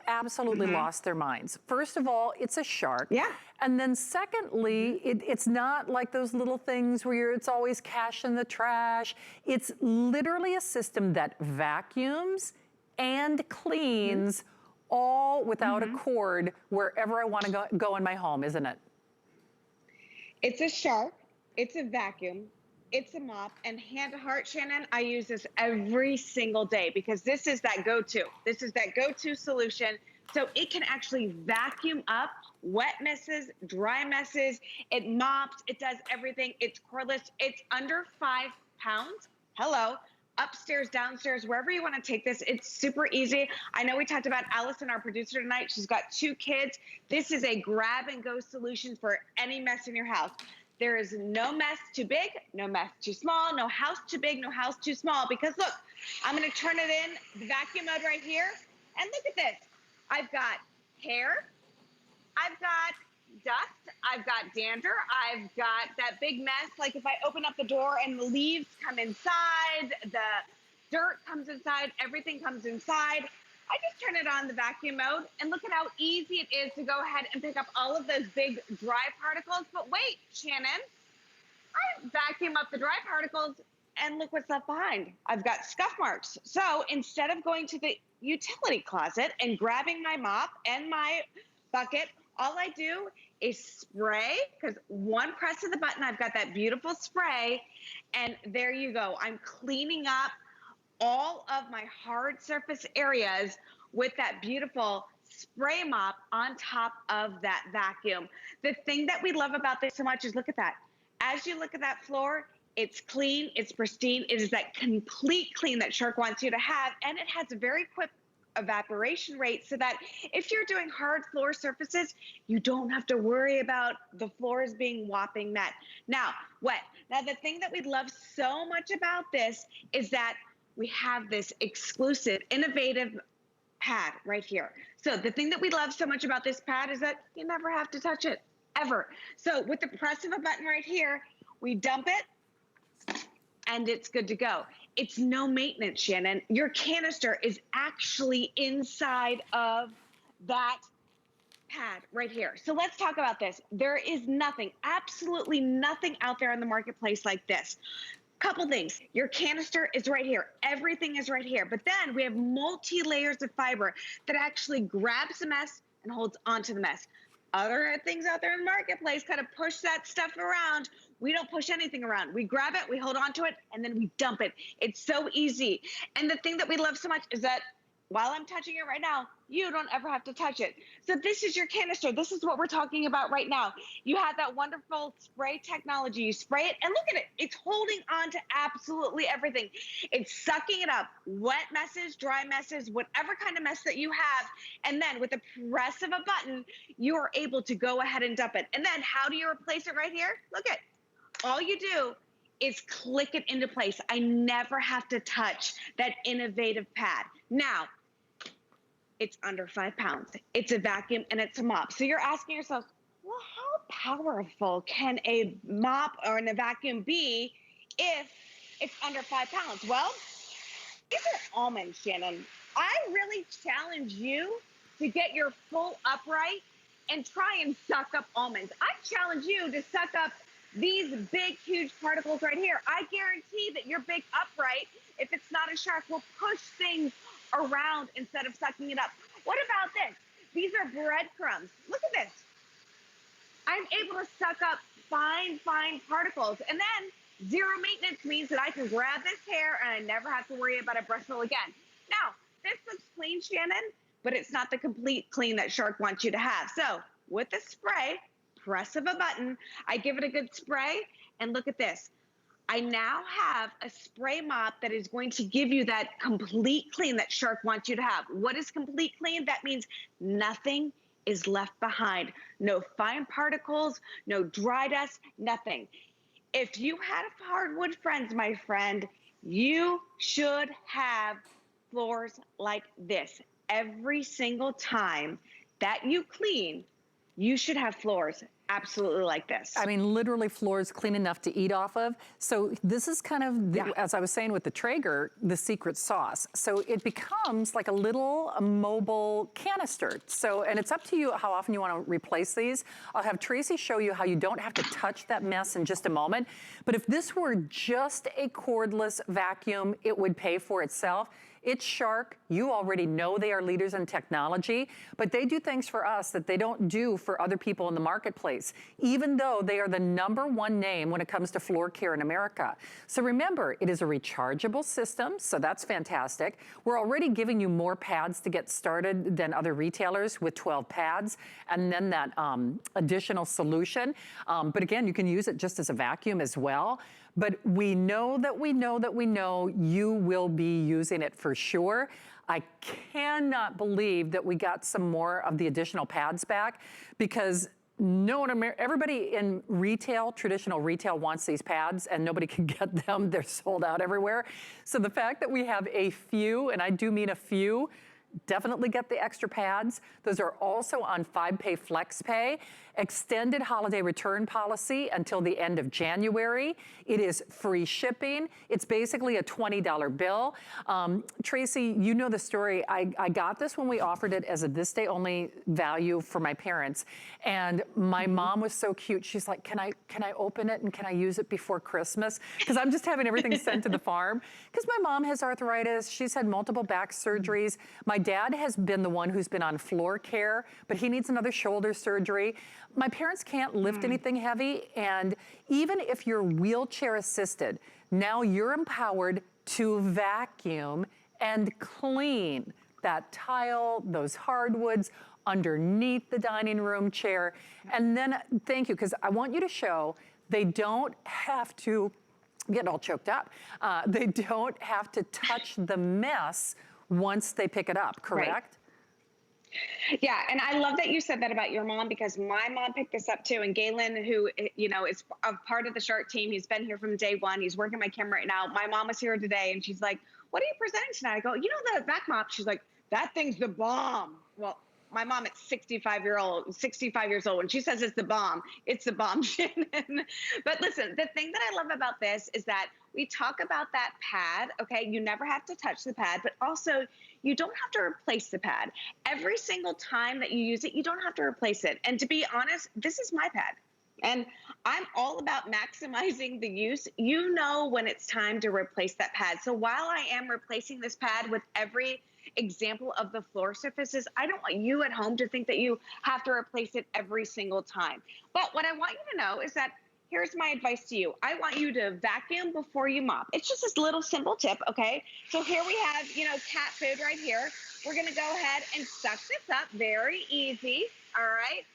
Absolutely lost their minds. First of all, it's a shark. Yeah. And then secondly, it's not like those little things where it's always cash in the trash. It's literally a system that vacuums and cleans all without a cord wherever I want to go in my home, isn't it? It's a shark, it's a vacuum, it's a mop, and hand to heart, Shannon, I use this every single day because this is that go-to. This is that go-to solution. So it can actually vacuum up wet messes, dry messes. It mops, it does everything. It's cordless. It's under 5 pounds. Hello. Upstairs, downstairs, wherever you want to take this, it's super easy. I know we talked about Allison, our producer tonight. She's got 2 kids. This is a grab and go solution for any mess in your house. There is no mess too big, no mess too small, no house too big, no house too small. Because look, I'm going to turn it in the vacuum mode right here. And look at this. I've got hair. I've got dust, I've got dander, I've got that big mess, like if I open up the door and the leaves come inside, the dirt comes inside, everything comes inside. I just turn it on the vacuum mode and look at how easy it is to go ahead and pick up all of those big dry particles. But wait, Shannon, I vacuum up the dry particles and look what's left behind. I've got scuff marks. So instead of going to the utility closet and grabbing my mop and my bucket, all I do is spray, because one press of the button, I've got that beautiful spray, and there you go. I'm cleaning up all of my hard surface areas with that beautiful spray mop on top of that vacuum. The thing that we love about this so much is look at that. As you look at that floor, it's clean, it's pristine. It is that complete clean that Shark wants you to have, and it has a very quick evaporation rate so that if you're doing hard floor surfaces, you don't have to worry about the floors being whopping wet. Now, the thing that we love so much about this is that we have this exclusive, innovative pad right here. So the thing that we love so much about this pad is that you never have to touch it, ever. So with the press of a button right here, we dump it, and it's good to go. It's no maintenance, Shannon. Your canister is actually inside of that pad right here. So let's talk about this. There is nothing, absolutely nothing out there in the marketplace like this. Couple things. Your canister is right here. Everything is right here. But then we have multi-layers of fiber that actually grabs the mess and holds onto the mess. Other things out there in the marketplace kind of push that stuff around. We don't push anything around. We grab it, we hold on to it, and then we dump it. It's so easy. And the thing that we love so much is that while I'm touching it right now, you don't ever have to touch it. So this is your canister. This is what we're talking about right now. You have that wonderful spray technology. You spray it, and look at it. It's holding on to absolutely everything. It's sucking it up. Wet messes, dry messes, whatever kind of mess that you have. And then with the press of a button, you are able to go ahead and dump it. And then how do you replace it right here? Look at, all you do is click it into place. I never have to touch that innovative pad. Now, it's under 5 pounds. It's a vacuum and it's a mop. So you're asking yourself, well, how powerful can a mop or a vacuum be if it's under 5 pounds? Well, these are almonds, Shannon. I really challenge you to get your full upright and try and suck up almonds. I challenge you to suck up these big, huge particles right here. I guarantee that your big upright, if it's not a shark, will push things around instead of sucking it up. What about this? These are breadcrumbs. Look at this. I'm able to suck up fine, fine particles. And then zero maintenance means that I can grab this hair and I never have to worry about a brushful again. Now, this looks clean, Shannon, but it's not the complete clean that Shark wants you to have. So with the spray, press of a button, I give it a good spray, and look at this. I now have a spray mop that is going to give you that complete clean that Shark wants you to have. What is complete clean? That means nothing is left behind. No fine particles, no dry dust, nothing. If you had hardwood friends, my friend, you should have floors like this. Every single time that you clean, you should have floors absolutely like this. I mean, literally floors clean enough to eat off of. So this is kind of, as I was saying with the Traeger, the secret sauce. So it becomes like a little mobile canister. So, and it's up to you how often you want to replace these. I'll have Tracy show you how you don't have to touch that mess in just a moment. But if this were just a cordless vacuum, it would pay for itself. It's Shark. You already know they are leaders in technology, but they do things for us that they don't do for other people in the marketplace, even though they are the #1 name when it comes to floor care in America. So remember, it is a rechargeable system, so that's fantastic. We're already giving you more pads to get started than other retailers with 12 pads, and then that additional solution. But again, you can use it just as a vacuum as well. But we know you will be using it for sure. I cannot believe that we got some more of the additional pads back, because everybody in retail, traditional retail, wants these pads and nobody can get them. They're sold out everywhere. So the fact that we have a few, and I do mean a few, definitely get the extra pads. Those are also on 5-pay flex pay. Extended holiday return policy until the end of January. It is free shipping. It's basically a $20 bill. Tracy, you know the story. I got this when we offered it as a this day only value for my parents. And my mom was so cute. She's like, can I open it and can I use it before Christmas? Because I'm just having everything sent to the farm. Because my mom has arthritis. She's had multiple back surgeries. My dad has been the one who's been on floor care, but he needs another shoulder surgery. My parents can't lift anything heavy, and even if you're wheelchair assisted, now you're empowered to vacuum and clean that tile, those hardwoods underneath the dining room chair. And then, thank you, because I want you to show they don't have to get all choked up. They don't have to touch the mess once they pick it up, correct? Right. Yeah, and I love that you said that about your mom, because my mom picked this up too. And Galen, who, you know, is a part of the Shark team, he's been here from day one. He's working my camera right now. My mom was here today, and she's like, "What are you presenting tonight?" I go, "You know the VACMOP?" She's like, "That thing's the bomb." Well, my mom is 65 years old, and she says it's the bomb. It's the bomb, Shannon. But listen, the thing that I love about this is that we talk about that pad, okay? You never have to touch the pad, but also you don't have to replace the pad. Every single time that you use it, you don't have to replace it. And to be honest, this is my pad. And I'm all about maximizing the use. You know when it's time to replace that pad. So while I am replacing this pad with every example of the floor surfaces, I don't want you at home to think that you have to replace it every single time. But what I want you to know is that here's my advice to you. I want you to vacuum before you mop. It's just this little simple tip, okay? So here we have, you know, cat food right here. We're gonna go ahead and suck this up, very easy, all right?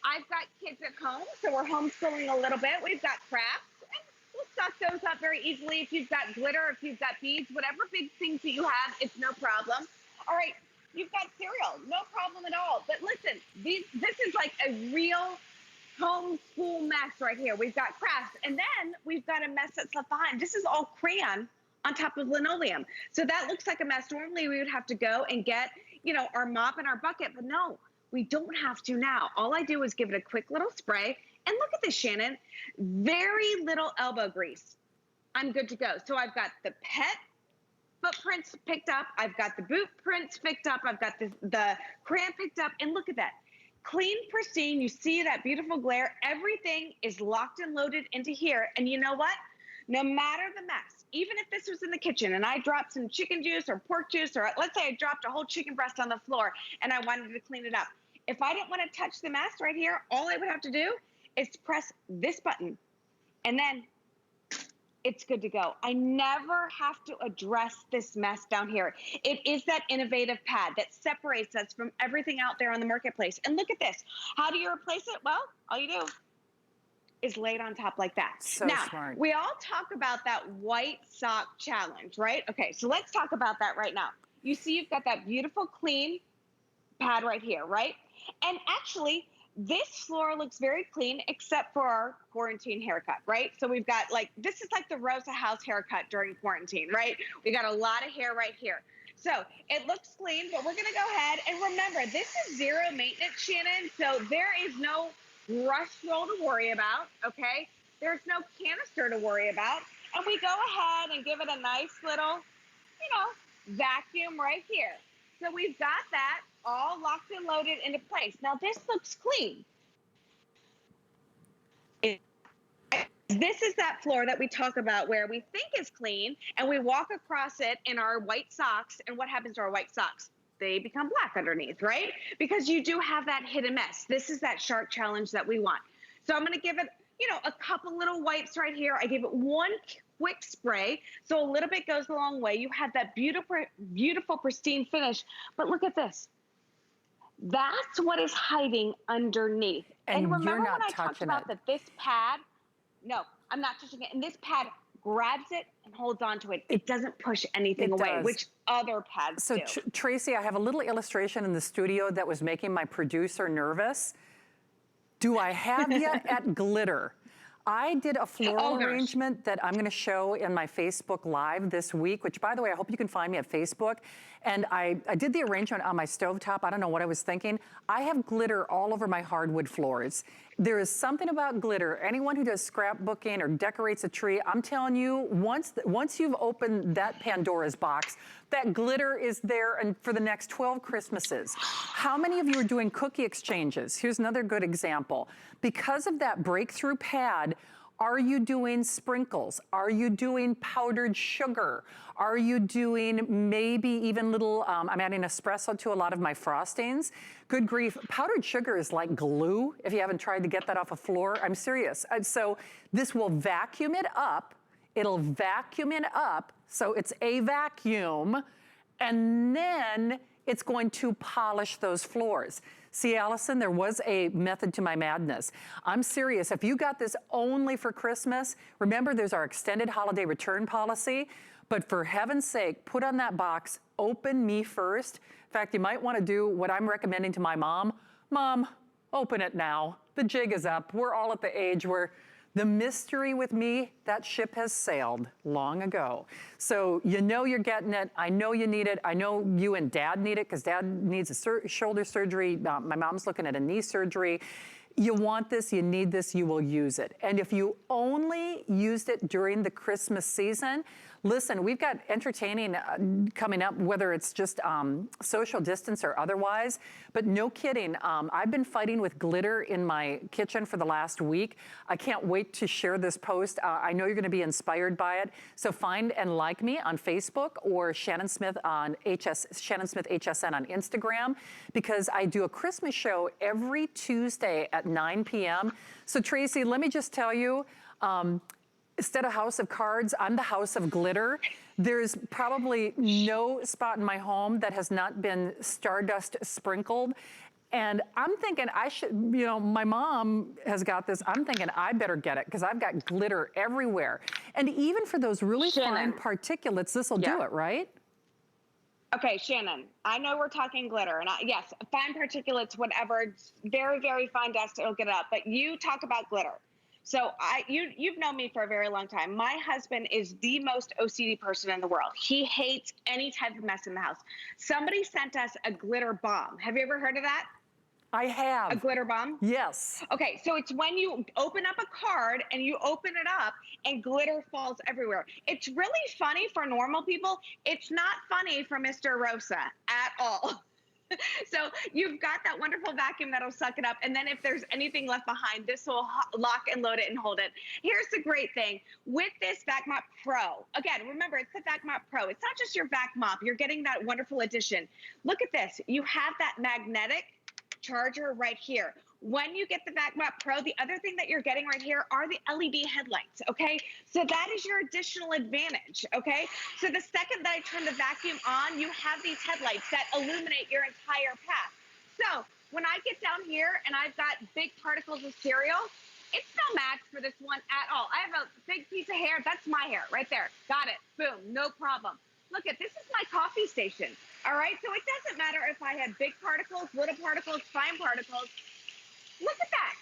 I've got kids at home, so we're homeschooling a little bit. We've got crafts, and we'll suck those up very easily. If you've got glitter, if you've got beads, whatever big things that you have, it's no problem. All right, you've got cereal, no problem at all. But listen, this is like a real homeschool mess right here. We've got crafts, and then we've got a mess that's left behind. This is all crayon on top of linoleum. So that looks like a mess. Normally we would have to go and get, you know, our mop and our bucket, but no, we don't have to now. All I do is give it a quick little spray, and look at this, Shannon, very little elbow grease. I'm good to go. So I've got the pet footprints picked up. I've got the boot prints picked up. I've got the crayon picked up, and look at that. Clean, pristine. You see that beautiful glare. Everything is locked and loaded into here. And you know what? No matter the mess, even if this was in the kitchen and I dropped some chicken juice or pork juice, or let's say I dropped a whole chicken breast on the floor and I wanted to clean it up. If I didn't want to touch the mess right here, all I would have to do is press this button, and then it's good to go. I never have to address this mess down here. It is that innovative pad that separates us from everything out there on the marketplace. And look at this. How do you replace it? Well, all you do is lay it on top like that. So now, smart. we all talk about that white sock challenge, right? Okay, so let's talk about that right now. You see you've got that beautiful clean pad right here, right? And actually, this floor looks very clean except for our quarantine haircut, right? So we've got this is like the Rosa House haircut during quarantine, right? We got a lot of hair right here. So it looks clean, but we're gonna go ahead and remember, this is zero maintenance, Shannon. So there is no brush roll to worry about, okay? There's no canister to worry about. And we go ahead and give it a nice little, vacuum right here. So we've got that all locked and loaded into place. Now this looks clean. This is that floor that we talk about where we think is clean and we walk across it in our white socks. And what happens to our white socks? They become black underneath, right? Because you do have that hidden mess. This is that shark challenge that we want. So I'm going to give it, a couple little wipes right here. I gave it one quick spray. So a little bit goes a long way. You have that beautiful, beautiful, pristine finish. But look at this. That's what is hiding underneath. And remember you're not when I talked touching about it. that this pad, no, I'm not touching it. And this pad grabs it and holds onto it. It doesn't push anything away, which other pads do. So Tracy, I have a little illustration in the studio that was making my producer nervous. Do I have yet at glitter? I did a floral arrangement that I'm going to show in my Facebook Live this week, which, by the way, I hope you can find me at Facebook. And I did the arrangement on my stovetop. I don't know what I was thinking. I have glitter all over my hardwood floors. There is something about glitter. Anyone who does scrapbooking or decorates a tree, I'm telling you, once you've opened that Pandora's box, that glitter is there and for the next 12 Christmases. How many of you are doing cookie exchanges? Here's another good example. Because of that breakthrough pad, are you doing sprinkles? Are you doing powdered sugar? Are you doing maybe even little, I'm adding espresso to a lot of my frostings. Good grief, powdered sugar is like glue if you haven't tried to get that off a floor. I'm serious. So this will vacuum it up. It'll vacuum it up, so it's a vacuum, and then it's going to polish those floors. See, Allison, there was a method to my madness. I'm serious. If you got this only for Christmas, remember there's our extended holiday return policy, but for heaven's sake, put on that box, open me first. In fact, you might want to do what I'm recommending to my mom. Mom, open it now. The jig is up. We're all at the age where the mystery with me, that ship has sailed long ago. So you know you're getting it. I know you need it. I know you and Dad need it because Dad needs a shoulder surgery. My mom's looking at a knee surgery. You want this, you need this, you will use it. And if you only used it during the Christmas season, listen, we've got entertaining coming up, whether it's just social distance or otherwise, but no kidding. I've been fighting with glitter in my kitchen for the last week. I can't wait to share this post. I know you're gonna be inspired by it. So find and like me on Facebook or Shannon Smith on Shannon Smith HSN on Instagram, because I do a Christmas show every Tuesday at 9 p.m. So Tracy, let me just tell you, instead of House of Cards, I'm the House of Glitter. There's probably no spot in my home that has not been stardust sprinkled. And I'm thinking I should, my mom has got this. I'm thinking I better get it because I've got glitter everywhere. And even for those really fine particulates, this will do it, right? Okay, Shannon, I know we're talking glitter, and yes, fine particulates, whatever, very, very fine dust, it'll get it up. But you talk about glitter. So you've known me for a very long time. My husband is the most OCD person in the world. He hates any type of mess in the house. Somebody sent us a glitter bomb. Have you ever heard of that? I have. A glitter bomb? Yes. Okay, so it's when you open up a card and you open it up and glitter falls everywhere. It's really funny for normal people. It's not funny for Mr. Rosa at all. So you've got that wonderful vacuum that'll suck it up. And then if there's anything left behind, this will lock and load it and hold it. Here's the great thing. With this VACMOP Pro, again, remember, it's the VACMOP Pro. It's not just your VACMOP. You're getting that wonderful addition. Look at this. You have that magnetic charger right here. When you get the VACMOP Pro, the other thing that you're getting right here are the LED headlights, okay? So that is your additional advantage, okay? So the second that I turn the vacuum on, you have these headlights that illuminate your entire path. So when I get down here and I've got big particles of cereal, it's no match for this one at all. I have a big piece of hair. That's my hair right there. Got it. Boom. No problem. Look at this is my coffee station. All right. So it doesn't matter if I have big particles, little particles, fine particles. Look at that.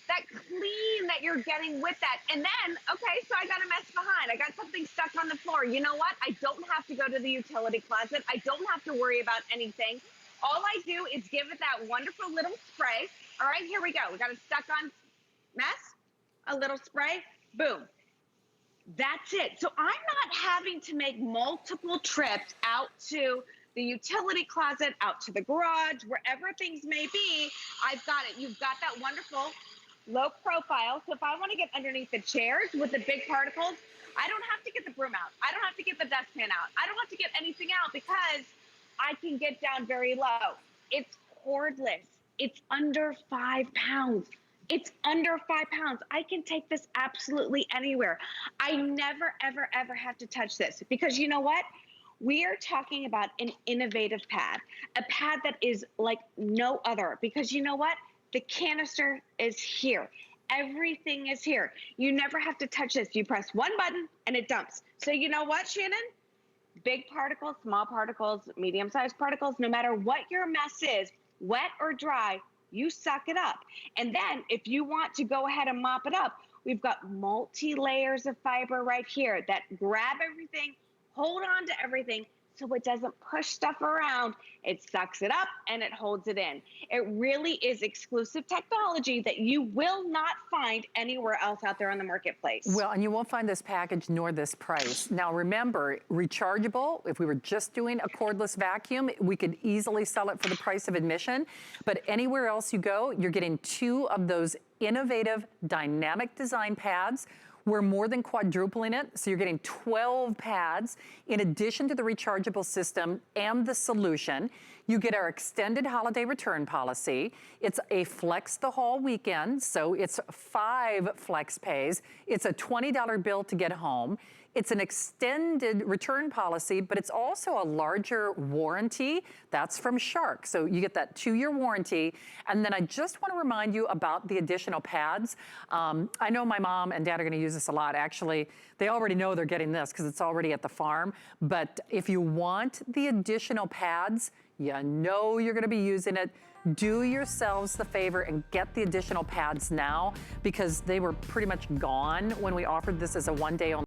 That clean that you're getting with that. And then, okay, so I got a mess behind. I got something stuck on the floor. You know what? I don't have to go to the utility closet. I don't have to worry about anything. All I do is give it that wonderful little spray. All right, here we go. We got a stuck on mess, a little spray, boom. That's it. So I'm not having to make multiple trips out to the utility closet, out to the garage, wherever things may be. I've got it. You've got that wonderful low profile. So if I want to get underneath the chairs with the big particles, I don't have to get the broom out. I don't have to get the dustpan out. I don't have to get anything out because I can get down very low. It's cordless. It's under 5 pounds. It's under 5 pounds. I can take this absolutely anywhere. I never, ever, ever have to touch this because you know what? We are talking about an innovative pad, a pad that is like no other because you know what? The canister is here. Everything is here. You never have to touch this. You press one button and it dumps. So you know what, Shannon? Big particles, small particles, medium-sized particles, no matter what your mess is, wet or dry, you suck it up. And then if you want to go ahead and mop it up, we've got multi-layers of fiber right here that grab everything, hold on to everything so it doesn't push stuff around. It sucks it up and it holds it in. It really is exclusive technology that you will not find anywhere else out there on the marketplace. Well, and you won't find this package nor this price. Now remember, rechargeable, if we were just doing a cordless vacuum, we could easily sell it for the price of admission. But anywhere else you go, you're getting 2 of those innovative dynamic design pads. We're more than quadrupling it, so you're getting 12 pads in addition to the rechargeable system and the solution. You get our extended holiday return policy. It's a flex the haul weekend, so it's 5 flex pays. It's a $20 bill to get home. It's an extended return policy, but it's also a larger warranty. That's from Shark. So you get that 2-year warranty. And then I just want to remind you about the additional pads. I know my mom and dad are going to use this a lot. Actually, they already know they're getting this because it's already at the farm. But if you want the additional pads, you know you're going to be using it. Do yourselves the favor and get the additional pads now because they were pretty much gone when we offered this as a one-day only.